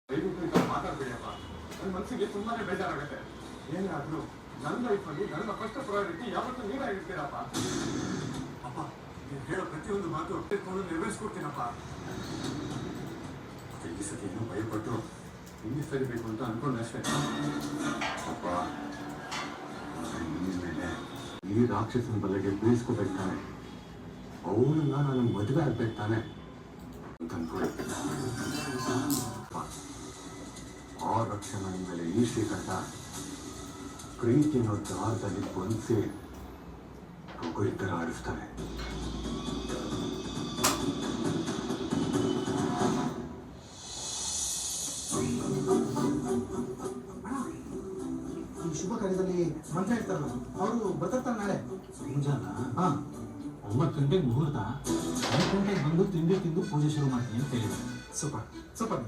ದಯವಿಟ್ಟು ಮಾತಾಡ್ಬೇಡಿಯಪ್ಪ. ನನ್ನ ಮನಸ್ಸಿಗೆ ತುಂಬಾನೇ ಬೇಜಾರಾಗುತ್ತೆ. ಏನೇ ಆದ್ರೂ ನನ್ನ ಲೈಫಲ್ಲಿ ನನ್ನ ಫಸ್ಟ್ ಪ್ರಯಾರಿಟಿ ಯಾವತ್ತೂ ನೀವೇ ಆಗಿರ್ತೀರಪ್ಪ. ಅಪ್ಪ, ನೀವು ಹೇಳೋ ಪ್ರತಿಯೊಂದು ಮಾತು ಇಟ್ಕೊಂಡು ನೆರವೇರಿಸ್ಕೊಡ್ತೀನಪ್ಪ. ಈ ಸತಿ ಏನೋ ಭಯಪಟ್ಟು ಹಿಂದೆ ಸರಿಬೇಕು ಅಂತ ಅನ್ಕೊಂಡಷ್ಟೇ. ಅಪ್ಪ, ಇನ್ಮೇಲೆ ಈ ರಾಕ್ಷಸನ ಬಲೆಗೆ ಬೀಳಿಸ್ಕೋಬೇಕು ತಾನೆ, ಅವನನ್ನ ನಾನು ಮದುವೆ ಆಗ್ಬೇಕು ತಾನೆ ಅಂತ ಅನ್ಕೊಳ್ತೀನಿ. ಆ ರಕ್ಷಣೆ ಮೇಲೆ ಈ ಶ್ರೀಕಂಠ ಪ್ರೀತಿಯನ್ನು ದಾರದಲ್ಲಿ ಬಂಧಿಸಿ ಮಗು ಇದ್ದರೆ ಆಡಿಸ್ತಾನೆ. ಈ ಶುಭ ಕಾರ್ಯದಲ್ಲಿ ಮಂತ್ರ ಇರ್ತಾರಲ್ಲ, ಅವರು ಬರ್ತಾರೆ ನಾಳೆ ಮುಂಜಾನ 9 ಗಂಟೆಗೆ ಮುಹೂರ್ತ. 5 ಗಂಟೆಗೆ ಬಂದು ತಿಂಡಿ ತಿಂದು ಪೂಜೆ ಶುರು ಮಾಡ್ತೀನಿ ಅಂತ ಹೇಳಿದ್ದಾರೆ. Super super.